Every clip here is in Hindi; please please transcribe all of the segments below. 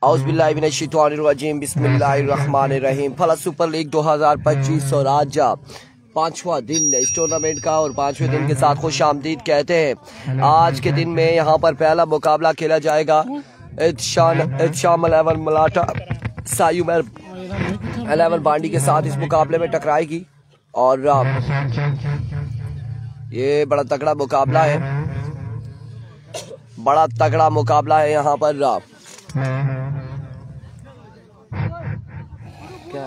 औज़ुबिल्लाहिमिनश्शैतानिर्रजीम बिस्मिल्लाहिर्रहमानिर्रहीम। फला सुपर लीग 2025 और आज 5वां दिन इस टूर्नामेंट का और 5वें दिन के साथ खुश आमदीद कहते हैं। आज के दिन में यहाँ पर पहला मुकाबला खेला जाएगा। इत्शाम 11 मलाटा सायुमर 11 बांडी के साथ इस मुकाबले में टकराएगी और ये बड़ा तगड़ा मुकाबला है, बड़ा तगड़ा मुकाबला है यहाँ पर। क्या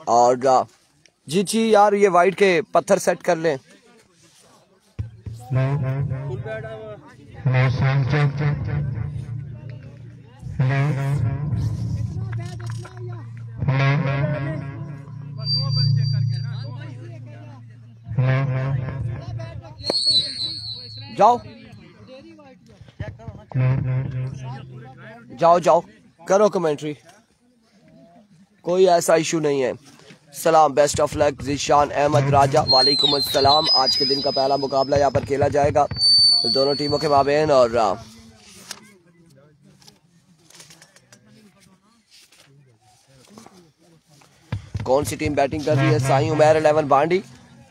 और जी यार ये वाइट के पत्थर सेट कर लें। जाओ जाओ जाओ करो कमेंट्री, कोई ऐसा इशू नहीं है। सलाम, best of luck Zeeshan Ahmed Raja. वालेकुम अस्सलाम। आज के दिन का पहला मुकाबला यहाँ पर खेला जाएगा दोनों टीमों के माबेन और कौन सी टीम बैटिंग कर रही है? साई उमर 11 बांडी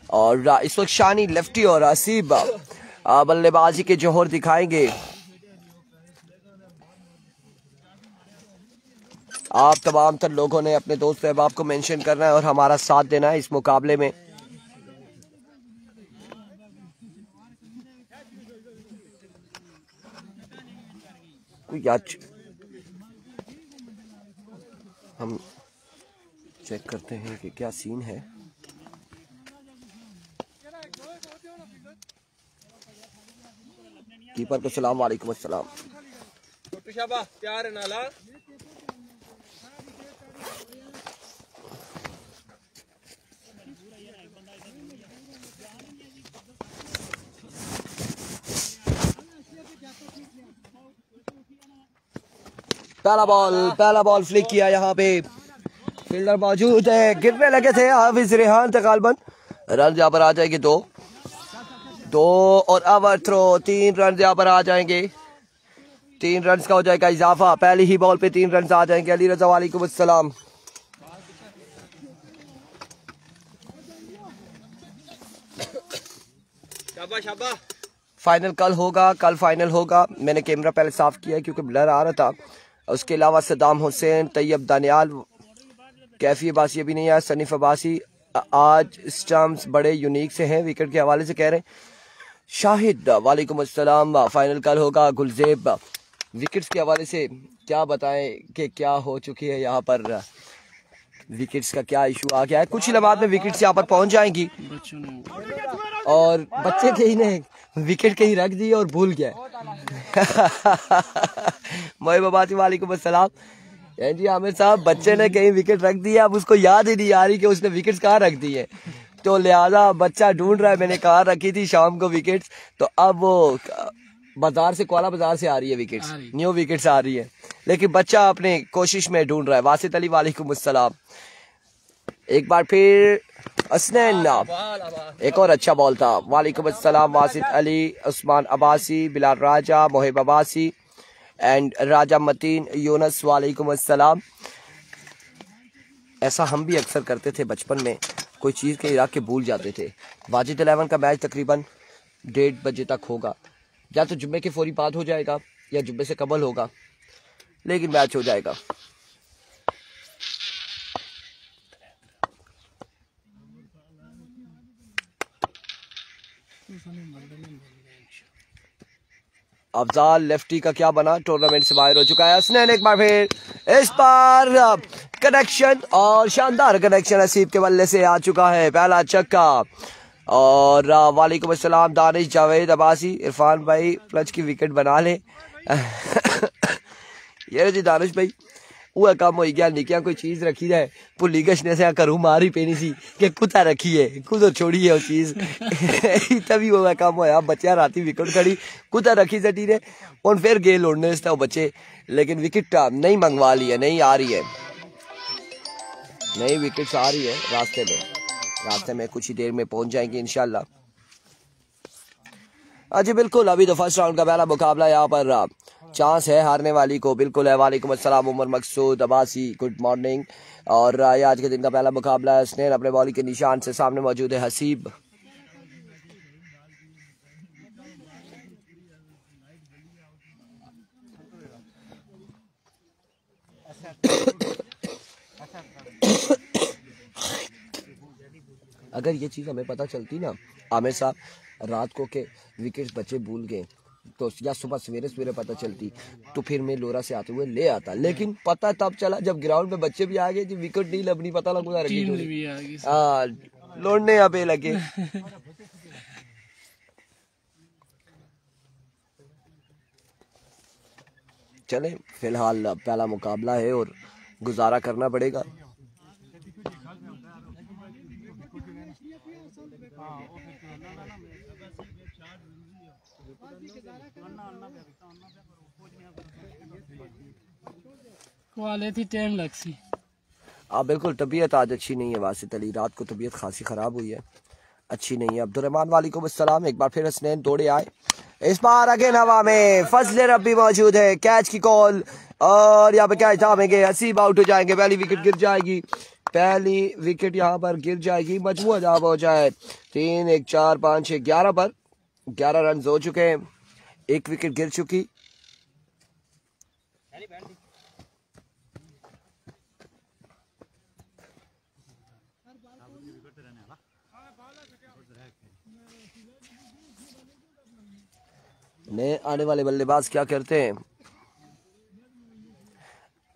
और इस वक्त शानी लेफ्टी और आसिब बल्लेबाजी के जोहर दिखाएंगे। आप तमाम तर लोगों ने अपने दोस्त अहबाब को मेंशन करना है और हमारा साथ देना है इस मुकाबले में। हम चेक करते हैं कि क्या सीन है। कीपर को सलाम, वालेकुम अस्सलाम। पहला बॉल फ्लिक किया, यहाँ पे फील्डर मौजूद है, गिरने लगे थे हाफिज रेहान तकालबन। रन यहाँ पर आ जाएंगे दो और ओवर थ्रो 3 रन यहाँ पर आ जाएंगे। 3 रन का हो जाएगा इजाफा। पहली ही बॉल पे 3 रन आ जाएंगे। अली रजा वालेकुम अस्सलाम। फाइनल कल फाइनल होगा। मैंने कैमरा पहले साफ किया है क्योंकि ब्लर आ रहा था। उसके अलावा सद्दाम हुसैन, तैयब दानियाल, कैफी अब्बासी अभी नहीं आया, सनीफ अब्बासी। आज स्टम्प्स बड़े यूनिक से हैं विकेट के हवाले से कह रहे हैं। शाहिद वालेकुम अस्सलाम। फाइनल कल होगा। गुलजेब विकेट्स के हवाले से क्या बताएं कि क्या हो चुकी है यहाँ पर, विकेट्स का क्या इशू आ गया है। कुछ ही लम्हात में विकेट्स यहाँ पर पहुंच जाएंगी और बच्चे कहीं ने विकेट कहीं रख दी और भूल गया। मोहिब अब्बासी वालेकुम अस्सलाम। जी आमिर साहब, बच्चे ने कहीं विकेट रख दी है, अब उसको याद ही नहीं आ रही कि उसने विकेट्स कहाँ रख दी है, तो लिहाजा बच्चा ढूंढ रहा है। मैंने कहाँ रखी थी शाम को विकेट्स, तो अब वो बाजार से, कोला बाजार से आ रही है विकेट्स, न्यू विकेट्स आ रही है, लेकिन बच्चा अपने कोशिश में ढूंढ रहा है। वासित अली वालेकुम अस्सलाम। एक बार फिर असनैन, एक और अच्छा बॉल था। वालेकुम अस्सलाम वासित अली, उस्मान अब्बासी, बिलाल राजा, मोहिब अब्बासी एंड राजा मतीन यूनस वालेकुम अस्सलाम। ऐसा हम भी अक्सर करते थे बचपन में, कोई चीज़ के इराक के भूल जाते थे। वाजिद 11 का मैच तकरीबन 1:30 बजे तक होगा, या तो जुम्मे के फौरी बाद हो जाएगा या जुम्मे से कबल होगा, लेकिन मैच हो जाएगा। अफजाल लेफ्टी का क्या बना, टूर्नामेंट से बाहर हो चुका है। हसनैन एक बार फिर इस बार कनेक्शन और शानदार कनेक्शन हसीब के बल्ले से आ चुका है, पहला छक्का। और वालेकुम अस्सलाम दानिश जावेद अब्बासी। इरफान भाई क्लच की विकेट बना ले। ये जी दानिश भाई वो काम हो गया, निकिया कोई चीज रखी जाए भुली गशने से करूँ मारी पेनी सी कि कुत्ता रखी है, कुछ छोड़ी है वो चीज। तभी वो काम होया, बच्चा राती विकेट खड़ी कुत्ता रखी सटी ने और फिर गेल उड़ने से बच्चे, लेकिन विकेट नहीं मंगवा ली है, नहीं आ रही है, नई विकेट्स आ रही है रास्ते में कुछ ही देर में पहुंच जाएंगे इंशाल्लाह। हाँ जी बिल्कुल, अभी तो फर्स्ट राउंड का पहला मुकाबला यहाँ पर चांस है हारने वाली को, बिल्कुल है। वालेकुम अस्सलाम उमर मकसूद अब्बासी, गुड मॉर्निंग। और ये आज के दिन का पहला मुकाबला है। स्नेह अपने बॉलिंग के निशान से सामने मौजूद है हसीब। अगर ये चीज़ हमें पता चलती ना आमिर साहब, रात को के विकेट बच्चे भूल गए तो या सुबह सवेरे सवेरे पता चलती तो फिर मैं लोरा से आते हुए ले आता, लेकिन पता तब चला जब ग्राउंड पे बच्चे भी आ गए कि विकेट नहीं लबनी, पता लगा लौटने यहाँ पे लगे। चले फिलहाल पहला मुकाबला है और गुजारा करना पड़ेगा। थी टाइम लगसी। बिल्कुल, तबीयत आज अच्छी नहीं है वासित अली, रात को तबीयत खासी खराब हुई है, अच्छी नहीं है। अब्दुर्रहमान वालेकुम अस्सलाम। एक बार फिर हसनैन दौड़े आए, इस बार अगेन हवा में फजले रब्बी मौजूद है, कैच की कॉल और यहाँ पे कैच थामेंगे, हसीब आउट हो जाएंगे, पहली विकेट गिर जाएगी, पहली विकेट यहाँ पर गिर जाएगी। मजमूआ जहाँ पहुंचा है 3 1 4 5 6 11 पर 11 रन हो चुके हैं, एक विकेट गिर चुकी। नए आने वाले बल्लेबाज क्या करते हैं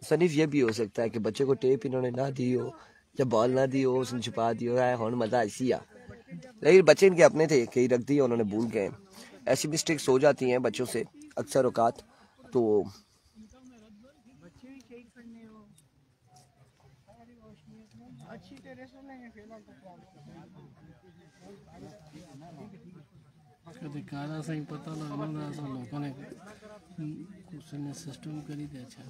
सनीफ, ये भी हो सकता है कि बच्चे को टेप इन्होंने ना दी हो या बॉल ना दी हो, उसने छुपा दी हो, होने मजा ऐसी आ, लेकिन बच्चे इनके अपने थे, कहीं रख दिए उन्होंने, भूल गए। ऐसी मिस्टेक्स हो जाती हैं बच्चों से अक्सर औकात। तो कारा सही पता लगना लोगों ने सिस्टम करी दे। अच्छा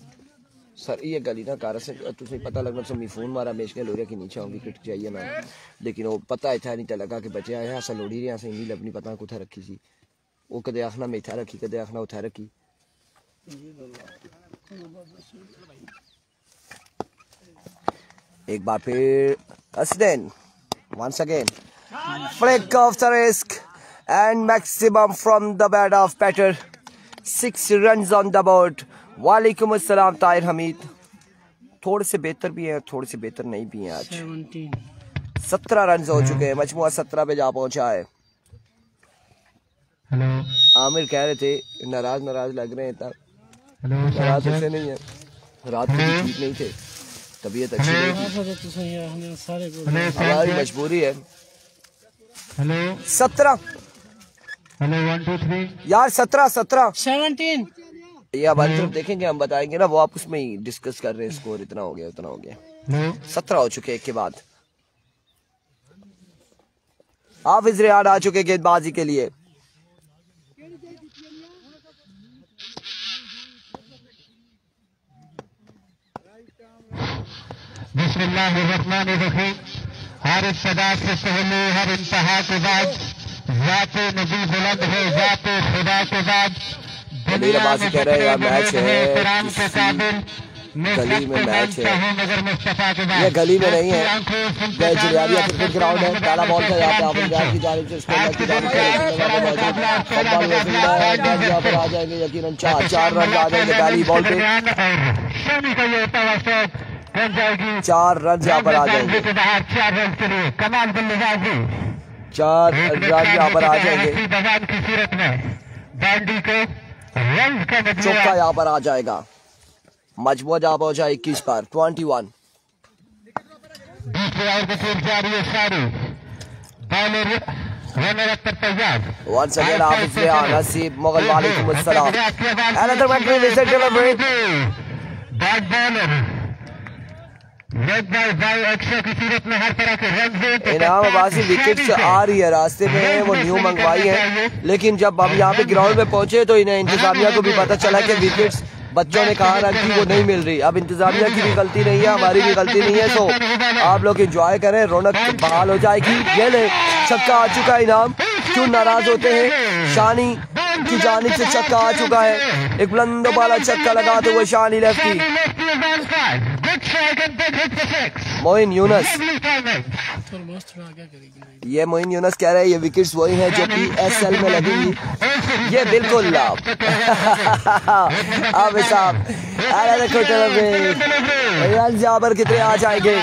सर ये गली ना कारा से तुझे पता लगना से फोन मारा मेश के लोरिया के नीचे विकेट चाहिए ना, लेकिन वो पता है था नहीं तो लगा कि बचे आए ऐसा लोड़ी रहे ऐसे नहीं लबनी पता कुछ रखी सी, वो कदे आखना मेथा रखी कदे आखना उठा रखी। एक बार फिर Hasnain once again flick of the risk and maximum from the bat of batter, 6 runs on the board। वालेकुम अस्सलाम ताहिर हमीद। थोड़े से बेहतर भी हैं, थोड़े से बेहतर नहीं भी हैं। आज 17 रन हो चुके हैं, मजमुआ 17 पे जा पहुंचा है। आमिर कह रहे थे नाराज लग रहे हैं, तब नाराज ऐसे नहीं है, रात को ठीक नहीं थे, तबीयत अच्छी नहीं थी, हमारी मजबूरी है। 17 यार 17 17 ये हमारी तरफ देखेंगे, हम बताएंगे ना, वो आप उसमें ही डिस्कस कर रहे हैं, स्कोर इतना हो गया उतना हो गया। 17 हो चुके एक के बाद। हाफिज रियान आ चुके गेंदबाजी के लिए। बिस्मिल्लाहिर्रहमानिर्रहीम। हर सदा से पहले हर इंतहा के बाद ज़ाते नबी बुलंद है, ज़ाते खुदा के बाद बाजी कह रहे हैं मैच है, गली में मैच है, ये गली में नहीं है, जलियारिया क्रिकेट ग्राउंड है। पहला बॉल था यहाँ पे आप की जानिब से यहाँ पर आ जाएंगे यकीनन 4 रन आ जाएंगे पहली बॉल पे, 4 रन यहाँ पर आ जाएंगे, 4 रन यहाँ पर आ जाएंगे, चौका यहाँ पर आ जाएगा। मजबूत जहाँ पहुंचा 21 पर 21। Once again Hafiz Rehan, Haseeb Mughal, वालेकुम अस्सलाम। Another magnificent delivery. Bat bowler इनाम अब्बासी विकेट आ रही है रास्ते में, वो न्यू मंगवाई है, लेकिन जब हम यहाँ पे ग्राउंड में पहुंचे तो इन्हें इंतजामिया को भी पता चला कि विकेट्स बच्चों ने कहा रखी वो नहीं मिल रही। अब इंतजामिया की भी गलती नहीं है, हमारी भी गलती नहीं है, तो आप लोग एंजॉय करें, रौनक बहाल हो जाएगी। ये ले छक्का आ चुका इनाम, क्यों नाराज होते हैं। शानी की जानिब से छक्का आ चुका है, एक बुलंद वाला छक्का लगाते हुए शानी लेफ्टी। मोइन यूनस, ये मोइन यूनस कह रहे हैं ये विकेट्स वही हैं जो PSL में लगेंगी। ये बिल्कुल आप साहब रन यहाँ पर कितने आ जाएंगे,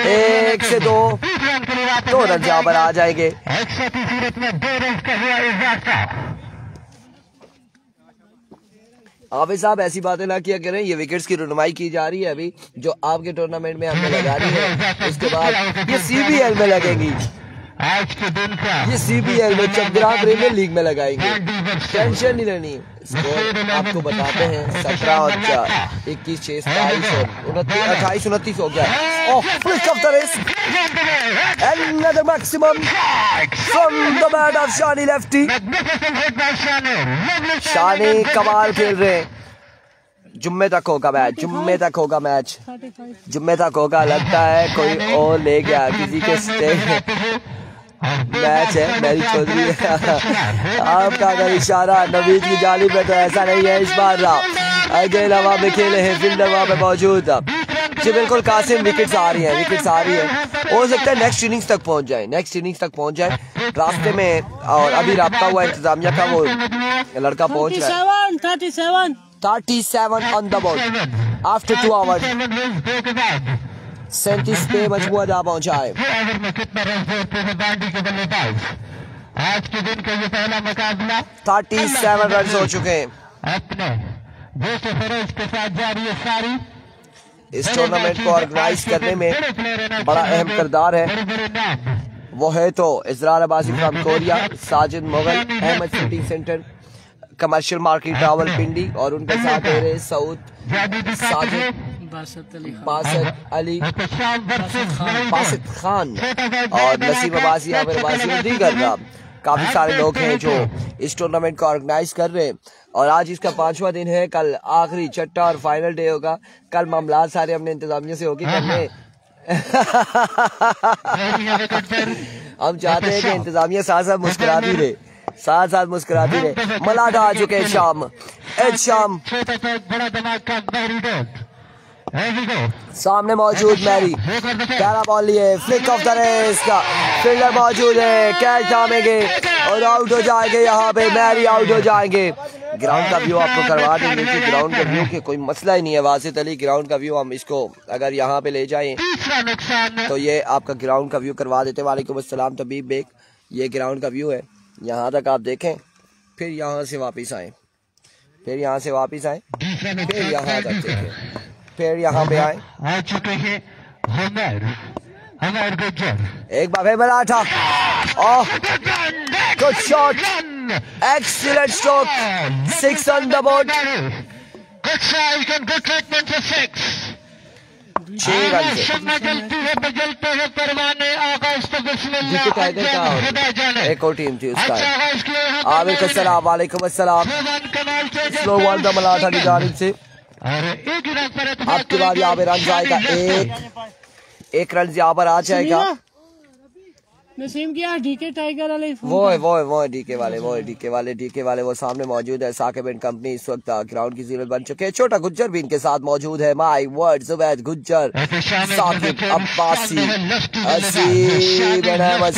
1 से 2 रन यहाँ पर आ जाएंगे। हाफिज साहब ऐसी बातें ना किया करें, ये विकेट्स की रुनमाई की जा रही है अभी जो आपके टूर्नामेंट में हमने लगा रही है, उसके बाद ये CBL में लगेंगी। ये CBL में चकग्राम प्रीमियर लीग में लगाएंगे, टेंशन नहीं लेनी। स्कोर आपको बताते हैं 17 और 4 21 6 27 और 28 29 हो गया। Flick of the wrist, another maximum from the bat of Shani lefty। शानी कमाल खेल रहे हैं। जुम्मे तक होगा मैच, जुम्मे तक होगा मैच, जुम्मे तक होगा। लगता है कोई और ले गया किसी के स्टे मैच है मैरी चौधरी आपका अगर इशारा नवीद की जाली पे तो ऐसा नहीं है इस बार। अगेन हवा में खेले हैं, फील्डर वहां पे मौजूद जी। बिल्कुल कासिम, विकेट्स आ रही है, विकेट्स आ रही है। हो सकता है नेक्स्ट इनिंग्स तक पहुंच जाए, नेक्स्ट इनिंग्स तक पहुंच जाए रास्ते में। और अभी राब्ता हुआ इंतजामिया का, वो लड़का पहुंच रहा है। 37 on the ball after 2 hours. 37 पे मजमुआ जा पहुंचा है। आज के दिन का ये पहला मुकाबला 37 रन हो चुके हैं। अपने के साथ जारी है सारी। इस टूर्नामेंट को ऑर्गेनाइज करने में बड़ा अहम किरदार है, वो है तो Israr Abbasi from Korea, Sajid Mughal, Ahmed city centre, commercial market Rawalpindi, और उनके साथ मेरे सऊद, साजिद, बासित अली, बासित खान और नसीम अब्बासी, आमिर अब्बासी और दीगर काफी सारे लोग हैं जो इस टूर्नामेंट को ऑर्गेनाइज कर रहे हैं। और आज इसका 5वां दिन है, कल आखिरी छठा और फाइनल डे होगा। कल मामला सारे हमने इंतजामिया से होगी करने। हम चाहते हैं कि इंतजामिया साथ साथ मुस्कुराती रहे, साथ साथ मुस्कुराती रहे। मलाटा आ चुके हैं शाम, शाम सामने मौजूद मैरी, पहला बॉल लिए, फ्लिक ऑफ द रेस्ट का फील्डर मौजूद है, कैच थामेंगे और आउट हो जाएंगे। यहाँ पे मैरी आउट हो जाएंगे। ग्राउंड का व्यू आपको करवा देंगे कि ग्राउंड का व्यू के कोई मसला ही नहीं है। वासित अली, ग्राउंड का व्यू हम इसको अगर यहाँ पे ले जाएं तो ये आपका ग्राउंड का व्यू करवा देते। वालेकुम अस्सलाम तबीब बेग, ये ग्राउंड का व्यू है। यहाँ तक आप देखें, फिर यहाँ से वापिस आए, फिर यहाँ से वापिस आए, फिर यहाँ तक देखें, फिर यहाँ पे आए। आ चुके हैं एक बार फिर Maratha, good shot, excellent stroke, 6 on the board, 6 run से। टाइगर का एक और टीम थी उसका, आमिर का सलाम, वालेकुम अस्सलाम। स्लो बॉल था मराठा की जानिब से। आपके बाद यहाँ पे रन जाएगा, एक रन यहाँ पर आ जाएगा। नसीम क्या डीके टाइगर वाले, वो है डीके वाले वो सामने मौजूद है। साकिब एंड कंपनी इस वक्त ग्राउंड की जीरो बन चुके हैं। छोटा गुज्जर भी इनके साथ मौजूद है। माई वर्ड, जुबैद गुज्जर, साकिब अब्बासी,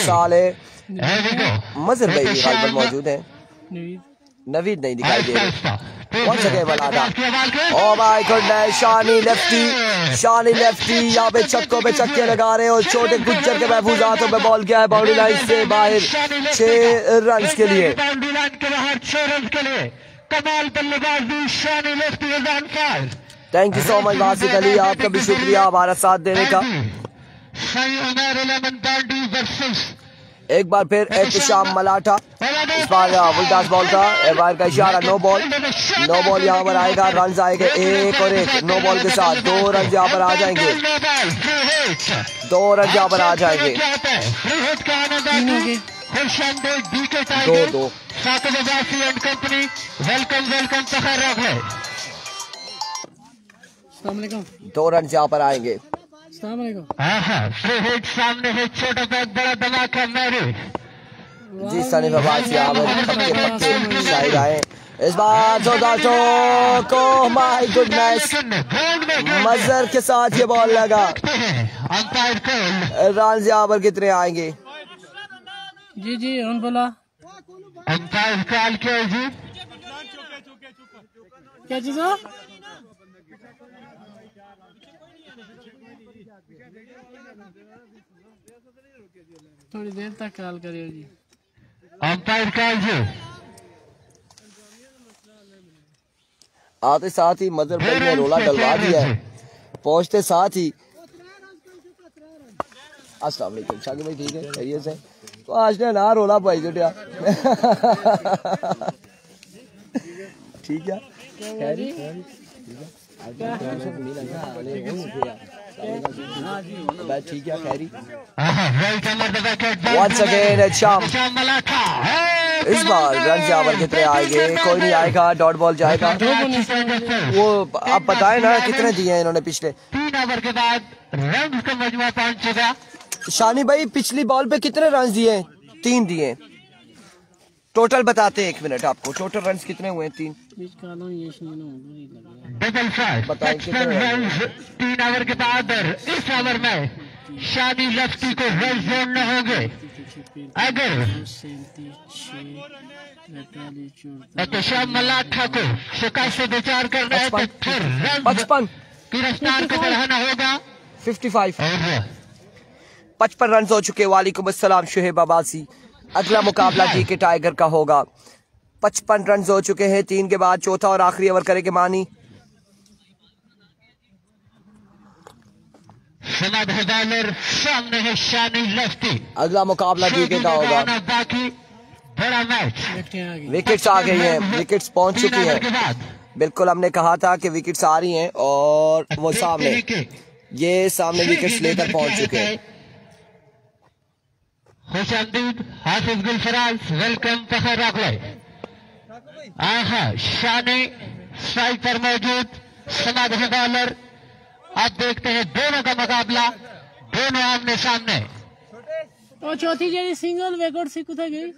साले, मजहर भाई भी गालिबन मौजूद है। नवीद नहीं दिखाई दे रहे। Oh my God, Shani lefty यहाँ पे छक्कों पे छक्के लगा रहे हैं और छोटे गुज्जर के महफूज हाथों में बॉल गया है बाउंड्री लाइन से बाहर 6 रन के लिए। Thank you so much वासिक Ali, आपका भी शुक्रिया हमारा साथ देने का। एक बार फिर एहतशाम मलाठा, इस बार फुलटास बॉल था, एक बार का इशारा, नो बॉल यहाँ पर आएगा। रन आएंगे 1 और 1, नो बॉल के साथ 2 रन यहाँ पर आ जाएंगे, 2 रन यहाँ पर आ जाएंगे, 2-2। दो रन यहाँ पर आएंगे। सामने है छोटा सा बड़ा धमाका मैरी, जी सनी अब्बासी आमिर पक्के पक्के शाहिद आए इस बार को। माय गुडनेस, मजर के साथ ये बॉल लगा। रांझी आवर कितने आएंगे? जी जी उन बोला अंपायर कॉल किया जी। क्या चीज? थोड़ी देर तक कॉल करिए जी। अंपायर कॉल जी। आते साथ ही मजर भाई ने रोला डलवा दिया है। पहुंचते साथ ही अस्सलाम वालेकुम शाकिर भाई, ठीक है खैरियत से? तो आज ने ना रोला भाई जुटिया ठीक है ठीक है खैरी। Once again at शाम इस बार रन जावर कितने आएंगे? कोई नहीं आएगा, डॉट बॉल जाएगा। वो आप बताएं ना कितने दिए हैं इन्होंने पिछले 3 ओवर के बाद रन का मजमा पहुंच चुका। शानी भाई पिछली बॉल पे कितने रन दिए? 3 दिए। टोटल बताते हैं, 1 मिनट आपको टोटल रन कितने हुए? 3। डबल फाइव बताएं कितने रन 3 ओवर के बाद। इस ओवर में शानी लफ्टी को रन जोड़ने होंगे। अगर एहतशाम मलाठा को शिकस्त से विचार करना है तो फिर रन 55 की रफ्तार को बढ़ाना होगा। 55 55 रन हो चुके। वालेकुम अस्सलाम शुहेब अब्बासी। अगला मुकाबला जी के टाइगर का होगा। 55 रन हो चुके हैं। 3 के बाद चौथा और आखिरी ओवर करेंगे मानी। सामने है शानी लफ्टी। अगला मुकाबला जी के का होगा। बाकी बड़ा मैच। विकेट्स आ गई हैं, विकेट्स पहुंच चुकी हैं। बिल्कुल हमने कहा था कि विकेट्स आ रही हैं और वो सामने ये सामने विकेट्स लेकर पहुंच चुके हैं। खुशामदीद हाफिज गुलफराज, वेलकम फखर रागले। शानी स्ट्राइक पर मौजूद, समाद बॉलर। अब देखते हैं दोनों का मुकाबला, दोनों आमने सामने। तो चौथी जेडी सिंगल विकेट से कुछ गई।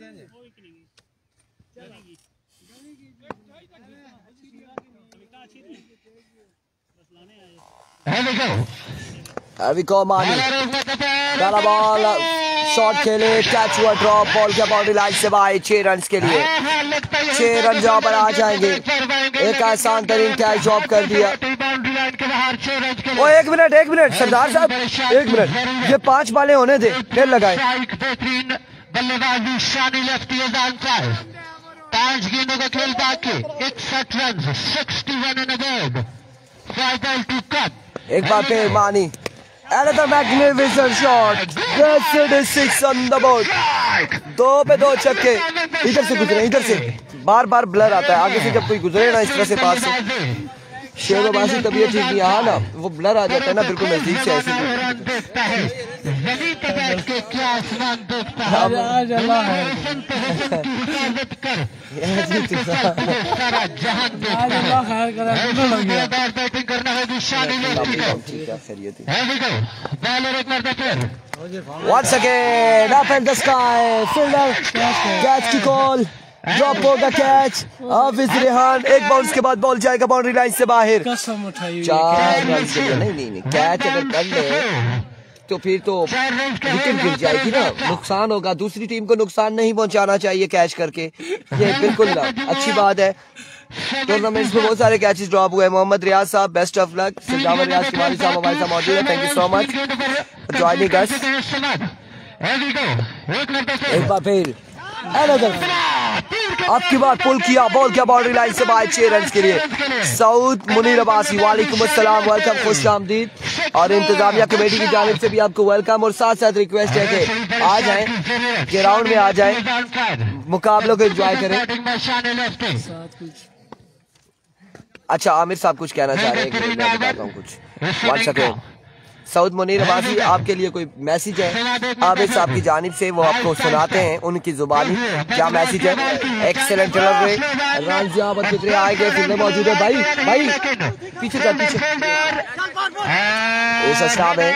Here we go, मानी। पहला बॉल शॉट खेले, कैच हुआ, ड्रॉप बॉल के बाउंड्री लाइन से बाहर। 6 रन के लिए 6 रन जहां पर आ जाएंगे। एक आसान तरीन कैच ड्रॉप कर दिया। ओ 1 मिनट सरदार साहब, 1 मिनट, ये 5 बालें होने दे, फिर लगाए। बल्लेबाजी शानी लफ्टी 5 गेंदों का खेल बाकी। 61 run, 61 in a game. 5 ball to cut. एक बार फिर मानी। Another magnificent shot. Gets it 6 on the board. 2 पे 2 छक्के। इधर से गुजरे, इधर से बार बार ब्लर आता है। आगे से जब कोई गुजरे ना इस तरह से पास से, शेर अब्बासी तबीयत ठीक नहीं है ना, वो ब्लर आ जाता है ना बिल्कुल नजदीक से ऐसे। बैटिंग करना होगी शानी Once again up in the sky, fielder catch की कॉल, ड्रॉप होगा कैच। हाफिज रेहान, एक बाउंस के बाद बॉल जाएगा बाउंड्री लाइन से बाहर। 4 रन के लिए। नहीं कैच अगर कर ले तो फिर तो विकेट गिर जाएगी ना, नुकसान होगा। दूसरी टीम को नुकसान नहीं पहुंचाना चाहिए कैच करके, ये बिल्कुल ना अच्छी बात है। टूर्नामेंट्स में बहुत सारे कैचेस ड्रॉप हुए। मोहम्मद रियाज साहब, बेस्ट ऑफ लक। सिद्धार्थ रियाज कुमारी साहब हमारे साथ मौजूद है, thank you so much for joining us. एक बार फिर आपकी बात पुल किया, बॉल किया बाउंड्री लाइन से बाहर। 6 रन के लिए सऊद मुनीर अब्बासी, वालेकुम अस्सलाम, वेलकम, खुश आमदीद। और इंतजामिया कमेटी की जानिब से भी आपको वेलकम। और साथ साथ रिक्वेस्ट है कि आ जाएं, ग्राउंड में आ जाएं, मुकाबलों को एंजॉय करें। अच्छा आमिर साहब कुछ कहना चाह रहे हैं? मैं बताता हूँ कुछ। 1 सेकेंड। सऊद मुनीर अब्बासी, आपके लिए कोई मैसेज है आबिद साहब की जानिब से, वो आपको सुनाते हैं उनकी जुबानी। क्या मैसेज है? Excellent delivery. रन जहां कितने आएंगे, कितने मौजूद है भाई पीछे चल, पीछे इस्लाम है,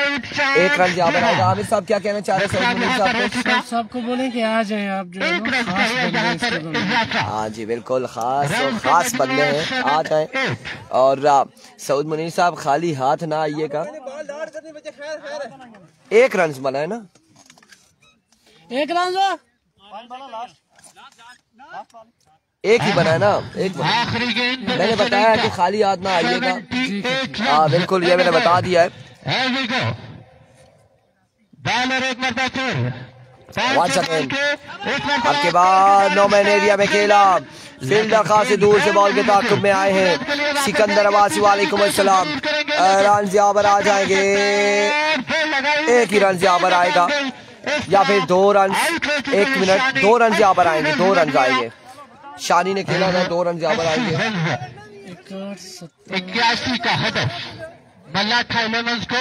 1 रन यहाँ पर आएगा। आमिर साहब क्या कहना चाह रहे हैं सऊद मुनीर साहब को? सबको बोले कि आ जाए आप जो है ना, खास बंदे हैं इसके बंदे। हाँ जी बिल्कुल, खास बंदे हैं, आ जाए। और सऊद मुनीर साहब खाली हाथ ना आइएगा। 1 रन बना है ना, 1 रन एक ही बना है ना, एक मैंने बताया कि खाली हाथ ना आइएगा। हाँ बिल्कुल, ये मैंने बता दिया है। आपके बाद 9 मैन एरिया में खेला, फील्डर खासी दूर से बॉल के ताक़ुब में आए हैं सिकंदर अब्बासी, वालेकुम अस्सलाम। रन यहाँ पर आ जाएंगे, 1 ही रन यहाँ पर आएगा या फिर 2 रन, 1 मिनट, 2 रन यहाँ पर आएंगे, 2 रन आएंगे। शानी ने खेला था, 2 रन यहाँ पर आएंगे। 81 का हदफ मल्लाठा इलेवेंस को।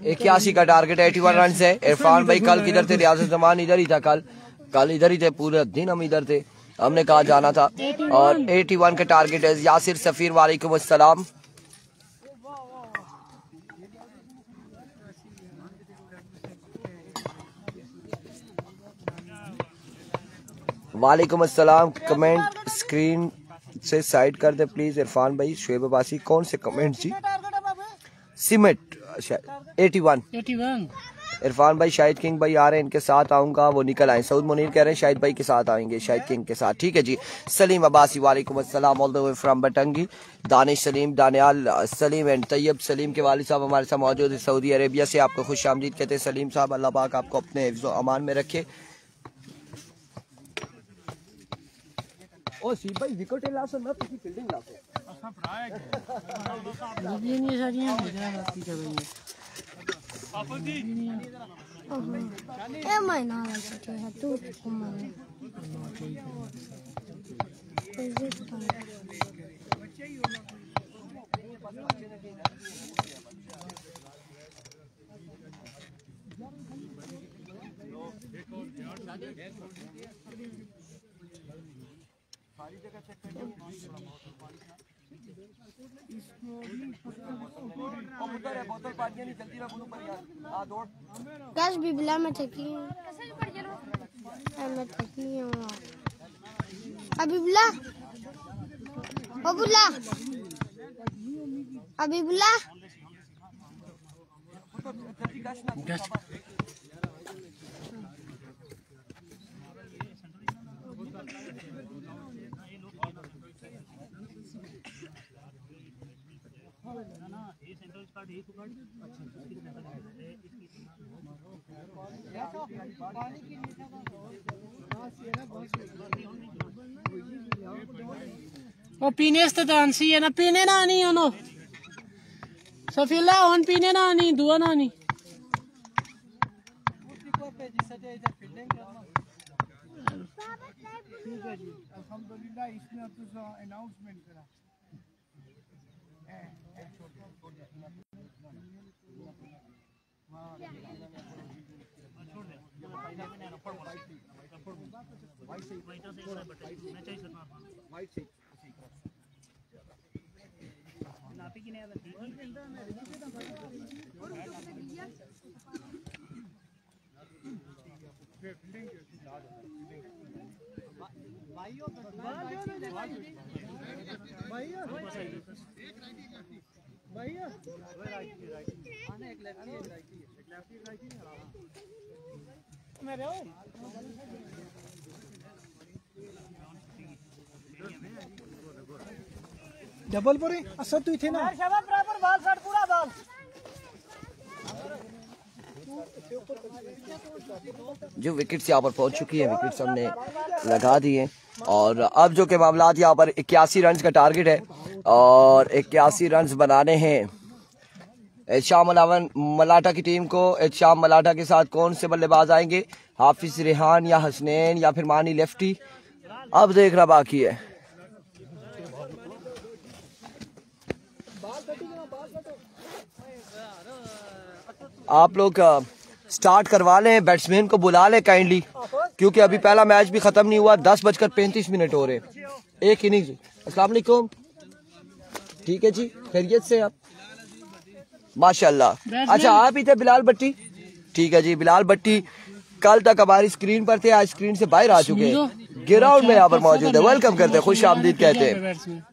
81 का टारगेट, 81 रन है। इरफान भाई कल किधर थे? रियासत जमान इधर ही था, कल इधर ही थे, पूरे दिन हम इधर थे, हमने कहा जाना था। और 81 का टारगेट है। यासिर सफीर, वालेकुम अस्सलाम। वालेकुम अस्सलाम। कमेंट स्क्रीन से साइड कर दे प्लीज इरफान भाई। शुएब अब्बासी, कौन से कमेंट जी? सीमेंट 81 इरफान भाई, शाहिद किंग भाई आ रहे हैं, इनके साथ आऊंगा, वो निकल आए। सऊद मुनीर कह रहे हैं शाहिद भाई के साथ आएंगे, शाहिद किंग के साथ, ठीक है जी। सलीम अब्बासी, वालेकुम अस्सलाम, all the way from Batangi. Danish Saleem, Daniyal Saleem and Tayyab Saleem के वालिद साहब हमारे साथ मौजूद है सऊदी अरेबिया से। आपको खुश आमदीद कहते हैं सलीम साहब, अल्लाह पाक आपको अपने हिफ्ज़ व अमान में रखे। ओ सी भाई विकेट लासो ना, किसी फील्डिंग लासो असा फ्राई है, ये सारियां भेजा आती कर रही है। पापा जी ए महीना लगते है तू घूमने सारी जगह चेक करके बोतल पानी नहीं चलती ना पर यार। आ दौड़ गैस बिबला में थकी मैं थकी हूं। अबीबुल्ला, अबुल्ला, अबीबुल्ला गैस वो पीने से तानसी है ना, पीने ना आनी है ना सफीला, ऑन पीने ना आनी, दुआ ना आनी। अल्हम्दुलिल्लाह इसने अब तो अनाउंसमेंट करा। जबलपुरी असद तू थे ना बराबर बाल साइड पूरा बाल। जो विकेट्स यहाँ पर पहुंच चुकी है, विकेट्स हमने लगा दिए। और अब जो के मामलात यहाँ पर 81 रन का टारगेट है और 81 रन बनाने हैं एहशाम मलाटा की टीम को। एहशाम मलाटा के साथ कौन से बल्लेबाज आएंगे? हाफिज रेहान या हसनैन या फिर मानी लेफ्टी, अब देखना बाकी है। आप लोग स्टार्ट करवा लें, बैट्समैन को बुला लें काइंडली। क्योंकि अभी पहला मैच भी खत्म नहीं हुआ, 10:35 हो रहे, एक इनिंग्स। अस्सलाम वालेकुम, ठीक है जी, खैरियत से आप? माशाल्लाह। अच्छा, आप ही थे बिलाल भट्टी? ठीक है जी, बिलाल भट्टी कल तक हमारी स्क्रीन पर थे, आज स्क्रीन से बाहर आ चुके हैं, ग्राउंड में यहाँ पर मौजूद है। वेलकम करते हैं, खुश आमदीद कहते हैं।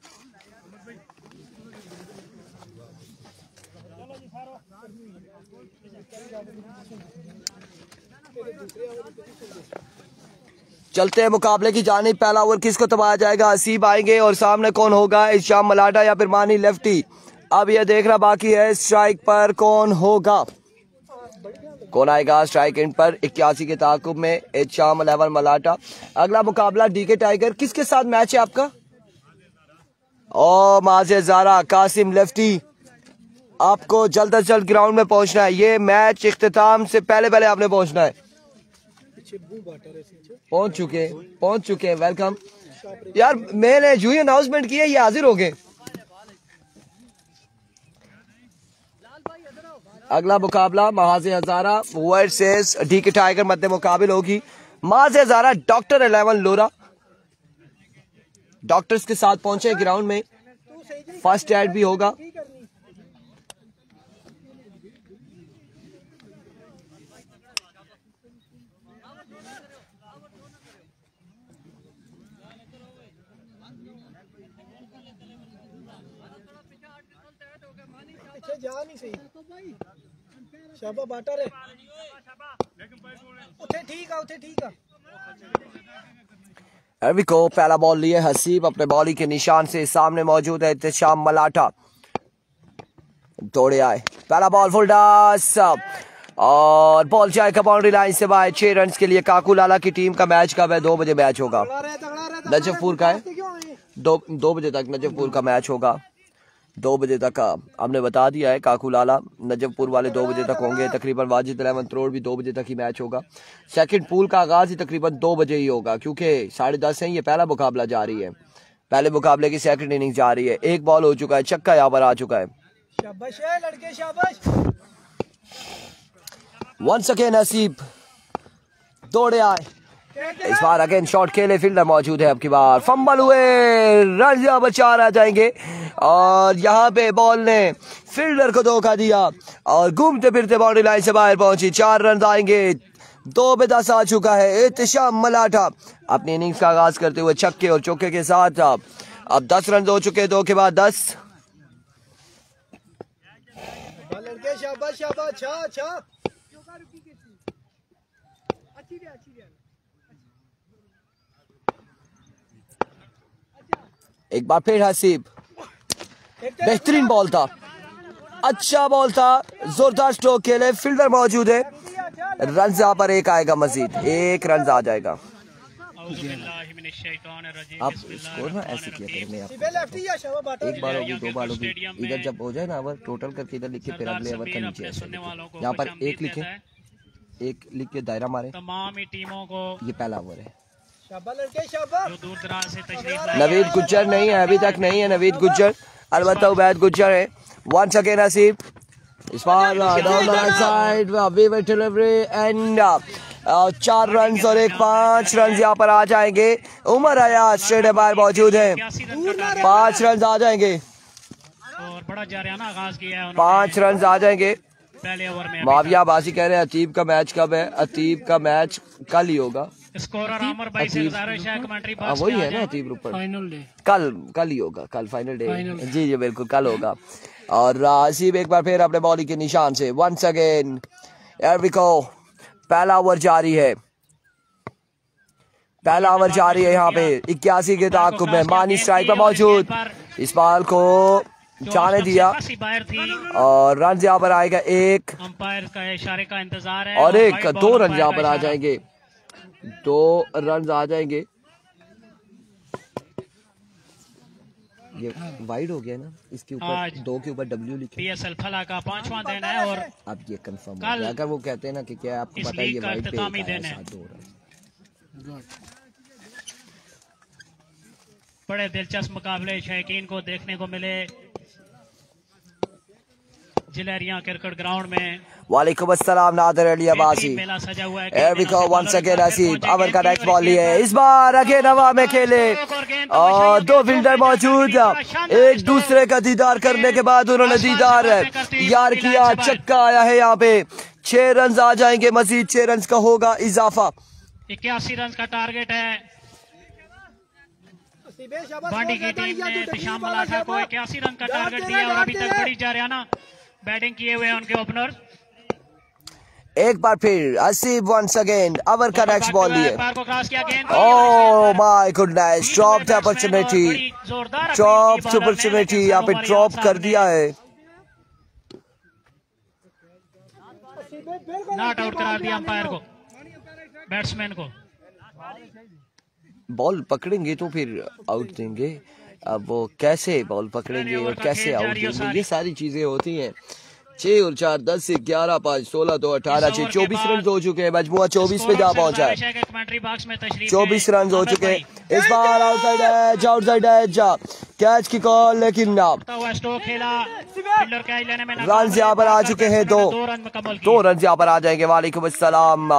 चलते हैं मुकाबले की जानिब। पहला ओवर किसको तबाया जाएगा? हसीब आएंगे और सामने कौन होगा? इशाम मलाटा या फिर मानी लेफ्टी? अब ये देखना बाकी है स्ट्राइक पर कौन होगा, कौन आएगा स्ट्राइक एंड पर 81 के ताकुब में। इशाम 11 मलाटा। अगला मुकाबला डीके टाइगर, किसके साथ मैच है आपका? ओ माज़े ज़ारा कासिम लेफ्टी, आपको जल्द अज जल्द ग्राउंड में पहुंचना है। ये मैच इख्तिताम से पहले आपने पहुंचना है। पहुंच चुके हैं। वेलकम यार, मैंने जो ही अनाउंसमेंट किया ये हाजिर हो गए। अगला मुकाबला महाज़े हजारा वर्सेस डीके टाइगर मध्य मुकाबिल होगी। महाज़े हजारा डॉक्टर 11 लोरा डॉक्टर्स के साथ पहुंचे ग्राउंड में, फर्स्ट एड भी होगा। जा नहीं सही शाबा बाटा रे उठे ठीक है। अरवी को पहला बॉल लिए हसीब अपने बॉलिंग के निशान से, सामने मौजूद है इत्तेशाम मलाटा। दौड़े आए, पहला बॉल फुल डास और बॉल जाएगा बाउंड्री लाइन से बाहर। 6 रन के लिए काकू लाला की टीम का मैच कब है? 2 बजे मैच होगा। नजफपुर का है 2 बजे तक नजफपुर का मैच होगा। 2 बजे तक हमने बता दिया है, काकू लाला नजफपुर वाले 2 बजे तक होंगे। तकरीबन वाजिद 11 त्रोड़ भी 2 बजे तक ही मैच होगा। सेकंड पूल का आगाज ही तकरीबन 2 बजे ही होगा, क्योंकि 10:30 है। ये पहला मुकाबला जारी है, पहले मुकाबले की सेकंड इनिंग जारी है। एक बॉल हो चुका है, छक्का यहाँ पर आ चुका है। शाबाश लड़के शाबाश। वंस अगेन हसीब दौड़े आए, इस बार अगेन शॉट खेले, फील्डर मौजूद है। अब की बार फंबल हुए, रन यहाँ पर 4 आ जाएंगे और यहाँ पे बॉल ने फील्डर को धोखा दिया और घूमते फिरते बाउंड्री लाइन से बाहर पहुंची। 4 रन आएंगे, 2 पे 10 आ चुका है। इत्तेशाम मलाटा अपनी इनिंग्स का आगाज करते हुए छक्के और चौके के साथ अब 10 रन हो चुके, 2 के बाद 10। लड़के शाबाश शाबाश छा छा। एक बार फिर हसीब, बेहतरीन बॉल था, अच्छा बॉल था, जोरदार स्ट्रोक खेले, फील्डर मौजूद है। रन यहाँ पर एक आएगा, मजीद 1 रन आ जाएगा। आप स्कोर ना ऐसे किया करें, एक बार होगी 2 बार होगी, इधर जब हो जाए ना ओवर टोटल करके इधर लिखे, फिर अगले ओवर का नीचे ऐसे यहाँ पर 1 लिखे, 1 लिख के दायरा मारे। तमाम ही टीमों को ये पहला ओवर है। जो दूर दराज से तशरीफ नवीद गुज्जर नहीं है, अभी तक नहीं है नवीद गुज्जर, अलबत्ता उबैद गुज्जर है। वंस अगेन हसीब, इस बार डाउन द राइट साइड, वीवर डिलीवरी एंड 4 रन और 5 रन यहाँ पर आ जाएंगे। उमर अयाज स्ट्रेट बाहर मौजूद है, 5 रन आ जाएंगे, और बड़ा जारियाना आगाज किया है 5 रन आ जाएंगे। पहले ओवर में। माविया बासी कह रहे हैं अतीब का मैच कब है? अतीब का मैच कल ही होगा। स्कोरर आमर भाई से गुजारिश है कमेंट्री बॉक्स वही है ना अतीब ऊपर, फाइनल डे कल ही होगा, कल फाइनल डे। जी जी बिल्कुल कल होगा। और हसीब एक बार फिर अपने बॉलिंग के निशान से, वंस अगेन पहला ओवर जारी है, पहला ओवर जारी है यहाँ पे 81 के ताकुब में। मानी स्ट्राइक पर मौजूद, इस बॉल को जाने दिया और रन यहाँ पर आएगा 1, अंपायर का इशारे का इंतजार है और 2 रन यहाँ पर आ जाएंगे, 2 रन आ जाएंगे। ये वाइड हो गया ना, इसके ऊपर 2 के ऊपर W लिखे। PSL फला का 5वां दिन है और अब ये कंफर्म हो गया। अगर वो कहते हैं ना कि क्या आपको पता है ये वाइड पे 2 रन। बड़े दिलचस्प मुकाबले शौकीन को देखने को मिले। जिलेरिया क्रिकेट ग्राउंड में वालेकुम अस्सलाम नादर अली अब्बासी। मेला सजा हुआ है। Here we go once again Haseeb अवर का नेक्स्ट बॉल लिए इस बार अगेन हवा में खेले और दो फील्डर मौजूद, एक दूसरे का दीदार करने के बाद उन्होंने दीदार यार किया, चक्का आया है यहाँ पे। 6 रन आ जाएंगे, मजीद 6 रन का होगा इजाफा। 81 रन का टारगेट है। बांडी की टीम ने तिशाम मलाठा को 81 रन का टारगेट दिया और अभी तक बड़ी जारियाना बैटिंग किए हुए हैं उनके ओपनर। एक बार फिर हसीब वंस अगेन अवर का नेक्स्ट बॉल लिए। Oh oh my goodness, drop opportunity, drop opportunity यहाँ पे ड्रॉप कर दिया है। नॉट आउट करार दिया अंपायर को, बैट्समैन को। बॉल पकड़ेंगे तो फिर आउट देंगे, अब वो कैसे बॉल पकड़ेंगे और कैसे आउट देंगे, ये सारी चीजें होती हैं। 6 और 4 10 से 11 5 16 2 18 6 24 रन हो चुके हैं, मजमुआ 24 पे जा पहुंचा है। 24 रन हो चुके हैं। इस बार आउटसाइड एज कैच की कॉल, लेकिन रन यहाँ पर आ चुके हैं। 2 रन यहाँ पर आ जाएंगे। वालेकुम अस्सलाम।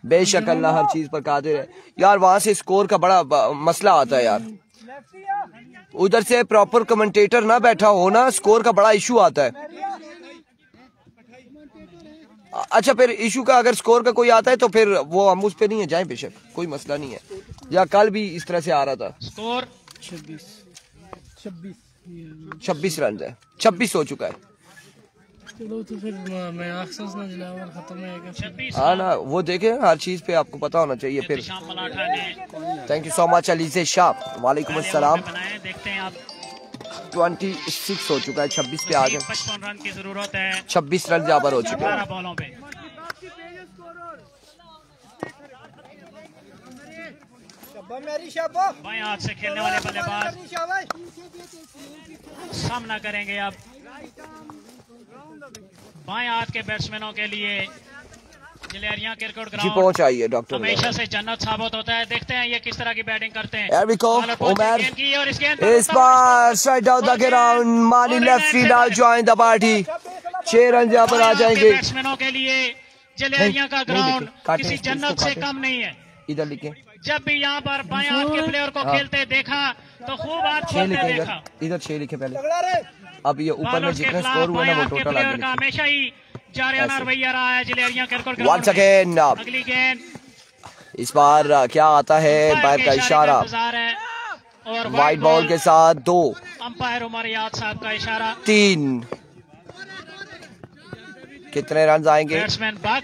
बेशक अल्लाह हर चीज पर कादिर है यार। वहां से स्कोर का बड़ा मसला आता है यार, उधर से प्रॉपर कमेंटेटर ना बैठा हो ना, स्कोर का बड़ा इशू आता है। अच्छा फिर इशू का अगर स्कोर का कोई आता है तो फिर वो हम उस पे नहीं है, जाए बेशक कोई मसला नहीं है। या कल भी इस तरह से आ रहा था। स्कोर 26 रन है, 26 हो चुका है। चलो तो फिर मैं अक्सर ना जलावर खत्म है। हाँ ना, वो देखे हर चीज पे आपको पता होना चाहिए। फिर थैंक यू सो मच अलीसे शाह। वालेकुम अस्सलाम। देखते हैं आप 26 हो चुका है, 26 पे आ जाए। 55 रन की जरूरत है। 26 रन यहाँ पर हो चुके हैं 12 बॉलों पे। बाएं हाथ से खेलने वाले बल्लेबाज सामना करेंगे अब बाएं हाथ के बैट्समैनों के लिए। जिलेरिया क्रिकेट जी पहुंच आई है डॉक्टर। हमेशा से जन्नत साबित होता है। देखते हैं ये किस तरह की बैटिंग करते हैं। Here we go, उमर और इस बार स्ट्राइक डाउन द ग्राउंड, मानी left field now join the party. 6 run यहाँ पर आ जाएंगे। बैट्समैनों के लिए जिलेरिया का ग्राउंड किसी जन्नत से कम नहीं है। इधर लिखे, जब भी यहाँ पर बाएं हाथ के प्लेयर को खेलते देखा तो खूब हाथ खोलते देखा। इधर 6 लिखे पहले। अब ये ऊपर में जितने स्कोर हुए ना वो टोटल आ गए। हमेशा ही जारियाना रवैया रहा है जिलेरिया क्रिकेट ग्राउंड। वंस अगेन अगली गेंद इस बार क्या आता है, बाहर का इशारा और वाइट बॉल के साथ 2 अंपायर उमर याद साहब का इशारा। 3 कितने रन आएंगे?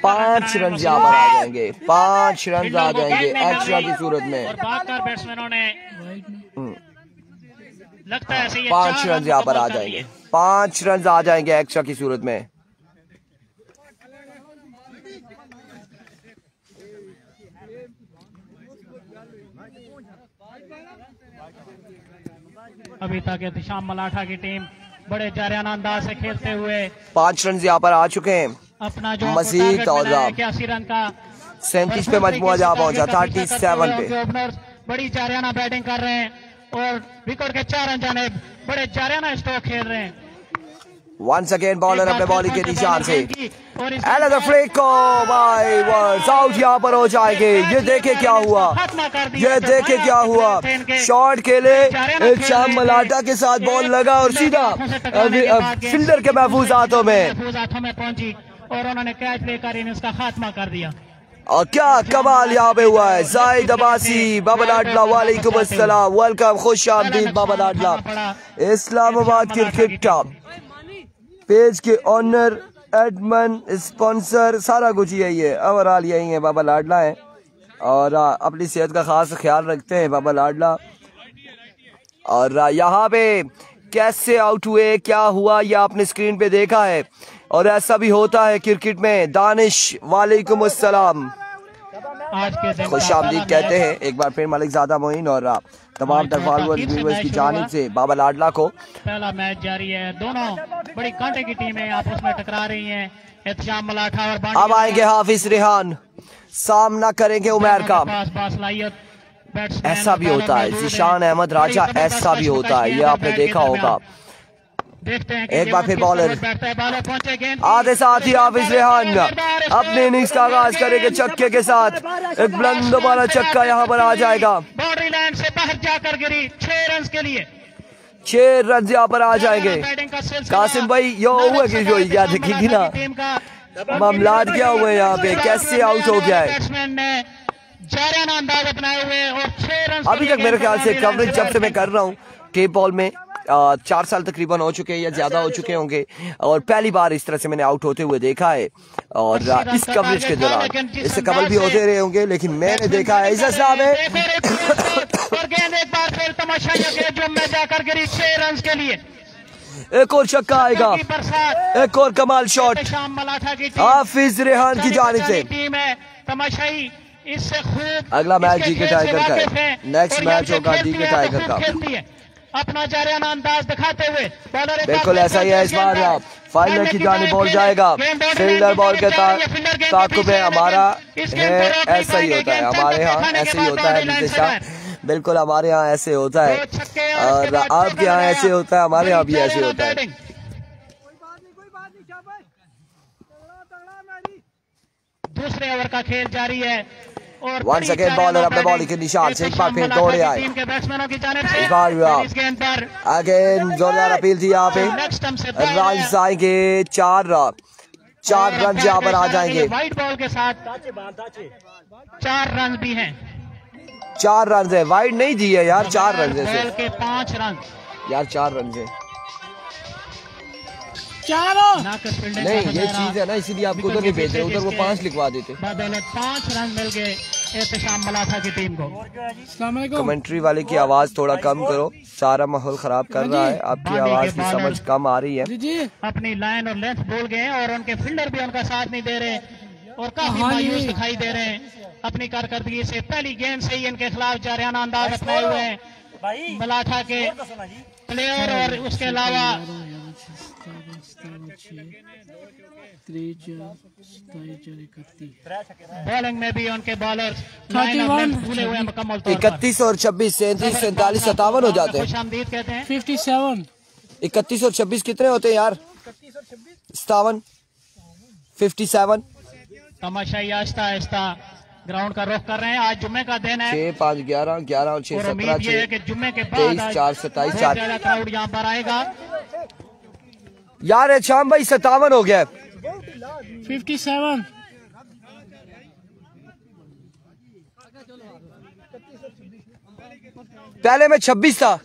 5 रन यहाँ पर आ जाएंगे। 5 रन आ जाएंगे एक्स्ट्रा की सूरत में। और भागकर बैट्समैनों ने लगता है ऐसे 5 रन यहाँ पर आ जाएंगे। 5 रन आ जाएंगे एक्स्ट्रा की सूरत में। अभी तक तिशाम मलाठा की टीम बड़े जारियाना अंदाज से खेलते हुए 5 रन यहाँ पर आ चुके हैं। अपना जो मजीद और 81 रन का 37 पे मजमुआ जा पहुंचा, 37 पे। ओपनर्स बड़ी जारियाना बैटिंग कर रहे हैं और विकेट के 4 रन जाने बड़े जारियाना स्ट्रोक खेल रहे हैं। वंस अगेन बॉलर अपने बॉलिंग के निशान से Another flick, oh my word, out यहाँ पर हो जाएंगे। ये देखे क्या हुआ, ये देखे क्या हुआ। शॉट खेले, तिशाम मलाठा के साथ बॉल लगा और सीधा फील्डर के महफूज हाथों में पहुंची और उन्होंने कैच लेकर इनिंग्स का खात्मा कर दिया। और क्या कमाल यहाँ पे हुआ है। जाहिद अब्बासी, बाबा लाडला, वालेकुम अस्सलाम, वेलकम, खुश आमदीद बाबा लाडला। इस्लामाबाद क्रिकेट पेज के ऑनर, एडमन, स्पॉन्सर, सारा कुछ यही है। ओवरऑल यही है, बाबा लाडला है और अपनी सेहत का खास ख्याल रखते हैं बाबा लाडला। और यहाँ पे कैसे आउट हुए, क्या हुआ, ये आपने स्क्रीन पे देखा है और ऐसा भी होता है क्रिकेट में। दानिश, वालेकुम अस्सलाम, खुश आमदीद कहते हैं एक बार फिर मलिक ज़ादा मोइन और तमाम व्यूअर्स की जानिब से बाबा लाडला को। पहला मैच जारी है, दोनों बड़ी कांटे की टीमें आपस में टकरा रही हैं। तिशाम मलाठा और अब आएंगे हाफिज रेहान, सामना करेंगे उमर का। ऐसा भी होता है, जिशान अहमद राजा, ऐसा भी होता है, ये आपने देखा होगा। देखते हैं एक बार फिर बॉलर बॉलर पहुंचे गेंद आधे साथ ही हाफिज रेहान अपने इनिंग्स का आगाज करेंगे छक्के के साथ। एक बुलंद वाला छक्का यहाँ पर आ जाएगा। बाउंड्री लाइन से बाहर जाकर गिरी 6 रन के लिए। 6 रन यहाँ पर आ जाएंगे। कासिम भाई यो हुआ कि जो क्या देखेगी ना मामलात क्या हुए यहाँ पे, कैसे आउट हो गया है। अंदाज अपनाए हुए और 6 रन अभी तक मेरे ख्याल से कवरेज जब से मैं कर रहा हूँ टेप बॉल में 4 साल तकरीबन हो चुके हैं या ज्यादा हो चुके होंगे, और पहली बार इस तरह से मैंने आउट होते हुए देखा है। और इस कवरेज के दौरान इससे कबल भी होते रहे होंगे, लेकिन मैंने देखा है इस साहब है और गेंद एक बार फिर तमाशाइयों के जुम में जाकर गिरी 6 रन के लिए। एक और छक्का आएगा, एक और कमाल शॉट हाफिज रेहान की जानिब से। टीम है तमाशाई इससे खूब अगला मैच डीके टाइगर का है, नेक्स्ट मैच होगा डीके टाइगर का। अपना जारियाना अंदाज दिखाते हुए बिल्कुल ऐसा ही है इस बार। फाइनल की जानिब बॉल जाएगा, फील्डर बॉल के ताक़ुब है हमारा है, ऐसा ही होता है हमारे यहाँ, ऐसे ही होता है नितिशा, बिल्कुल हमारे यहाँ ऐसे होता है और आपके यहाँ ऐसे होता है, हमारे यहाँ भी ऐसे होता है। दूसरे ओवर का खेल जारी है और वन सेकेंड बॉलर अपने बॉलिंग के निशान से एक बार फिर दौड़े आए। अगेन जोरदार अपील थी यहाँ पे, रन आएंगे 4 रन यहाँ पर आ जाएंगे। व्हाइट बॉल के साथ 4 रन भी हैं। 4 रन है, वाइड नहीं दी है यार, 4 रन के 5 रन यार, 4 रन है नहीं, ये चीज है ना, इसीलिए आपको उधर नहीं भेज रहे, उधर वो 5 लिखवा देते। 5 रन मिल गए एहतशाम मलाठा की टीम को। कमेंट्री वाले की आवाज थोड़ा कम करो, सारा माहौल खराब कर रहा है, आपकी आवाज की समझ कम आ रही है। अपनी लाइन और लेंथ भूल गए और उनके फील्डर भी उनका साथ नहीं दे रहे और काफी मायूस दिखाई दे रहे हैं अपनी कारकर्दगी से। पहली गेंद से ही इनके खिलाफ जारियाना अंदाज अपनाए हुए हैं मलाठा के प्लेयर और उसके अलावा बॉलिंग में भी उनके बॉलर भूले हुए मुकम्मल तौर पर। 31 और 26 37 47 57 हो जाते हैं। खुशामदीद कहते हैं 57 31 और 26 कितने होते हैं यार? 57 57। तमाशाई आहिस्ता आहिस्ता ग्राउंड का रुख कर रहे हैं। आज जुम्मे का दिन है, 6 5 11 11 और 6 17 6 जुम्मे के 23 4 27 4 क्राउड यहाँ पर आएगा। यार शाम भाई 57 हो गया। 57 पहले में 26 था,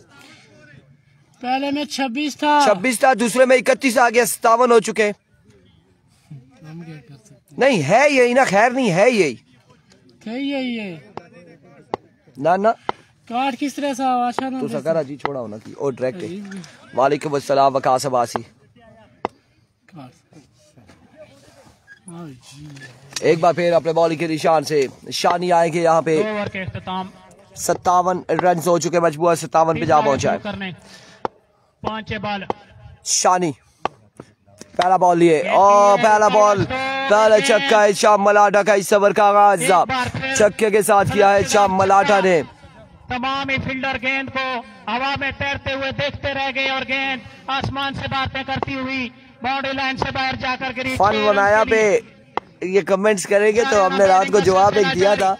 पहले में 26 था, 26 था, दूसरे में 31 आ गया, 57 हो चुके। नहीं है यही ना, खैर नहीं है यही यही ना ना कार्ड किस तरह से अच्छा ना तो सकर जी छोड़ा होना की और डायरेक्ट। वालेकुम अस्सलाम वकास अब्बासी। एक बार फिर अपने बॉलिंग के निशान से शानी आएंगे यहाँ पे। 57 रन हो चुके, मजबूर 57 पे जा पहुंचा है। 5 बॉल शानी पहला बॉल लिए और पहला बॉल पहला छक्का है शाम मलाठा का। इस ओवर का आगाज छक्के के साथ किया है शाम मलाठा ने। तमाम ही फील्डर गेंद को हवा में तैरते हुए देखते रह गए और गेंद आसमान से बातें करती हुई बाउंड्री लाइन से बाहर जाकर गिरी। फन बनाया पे ये कमेंट्स करेंगे तो हमने रात को जवाब एक दिया था,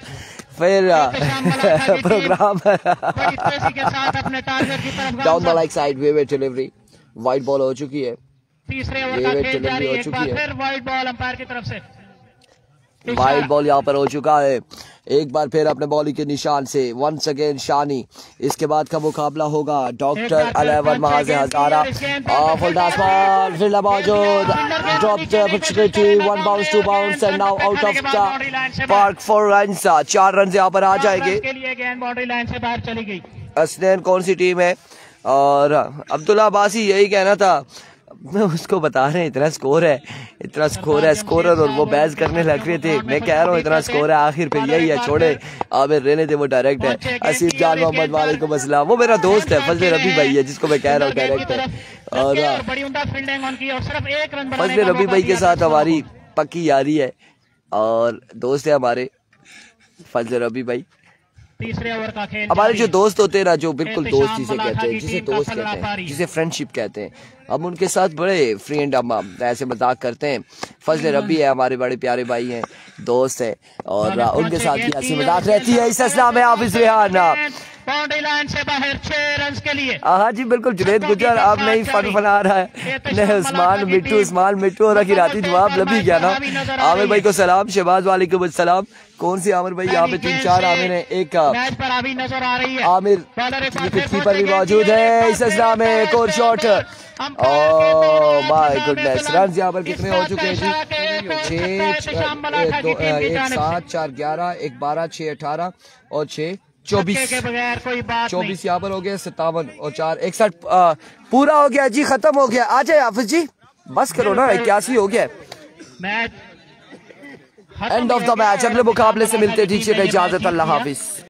फिर programme down the like side way delivery wide ball हो चुकी है। तीसरे ओवर का खेल जारी, एक बार फिर वाइट बॉल अंपायर की तरफ से। वाइट बॉल यहाँ पर हो चुका है। एक बार फिर अपने बॉलिंग के निशान से वंस अगेन शानी। इसके बाद का मुकाबला होगा डॉक्टर 11 महाजे हजारा। फुल बॉल फील्डर मौजूद, drop the opportunity, 1 bounce 2 bounce and now out of the park for runs. 4 run यहाँ पर आ जाएंगे। गेंद बाउंड्री लाइन से बाहर चली गई। असनैन कौन सी टीम है? और अब्दुल्ला अब्बासी यही कहना था, उसको बता रहे हैं इतना स्कोर है स्कोरर, और वो बहस करने लग रहे थे। मैं कह रहा हूँ इतना स्कोर है, आखिर फिर यही है, छोड़े आमिर रहने थे, वो डायरेक्ट है। असीफ जान मोहम्मद वालेकुम अस्सलाम, वो मेरा दोस्त है, फजल रबी भाई है जिसको मैं कह रहा हूँ डायरेक्ट है। और फजल रबी भाई के साथ हमारी पक्की यारी है और दोस्त है हमारे फजल रबी भाई। तीसरे ओवर का खेल हमारे जारी। जो दोस्त होते हैं ना, जो बिल्कुल एहतशाम दोस्त जिसे मलाठा कहते हैं, की जिसे टीम का दोस्त पल्ला कहते हैं, भारी। जिसे फ्रेंडशिप कहते हैं, हम उनके साथ बड़े फ्रेंड हम ऐसे मजाक करते हैं। फजल रबी है, हमारे बड़े प्यारे भाई हैं, दोस्त है, और उनके साथ भी हंसी मजाक रहती है। इस असला में हाफिज रेहान बाउंड्री लाइन से बाहर 6 रन के लिए। हाँ जी बिल्कुल, जुनेद गुजर अब नहीं फन फना रहा है, नहीं उस्मान मिट्टू और राती जवाब लभी गया ना। आमिर भाई को सलाम, शहबाज वालेकुम अस्सलाम। कौन सी आमिर भाई, यहाँ पे 3-4 आमिर है। एक मैच पर अभी नजर आ रही है आमिर विकेट कीपर भी मौजूद है। इस असला में एक और shot, oh my goodness. Run यहाँ पर कितने हो चुके हैं जी? 6 1 7 4 11 1 12 6 18 और 6 24 के बगैर कोई बात 24 यहाँ पर हो गया। 57 और 4 61 पूरा हो गया जी, खत्म हो गया। आ जाए हाफिज जी, बस करो ना, 81 हो गया। Match end of the match. अगले मुकाबले से मिलते, ठीक से इजाजत, अल्लाह हाफिज।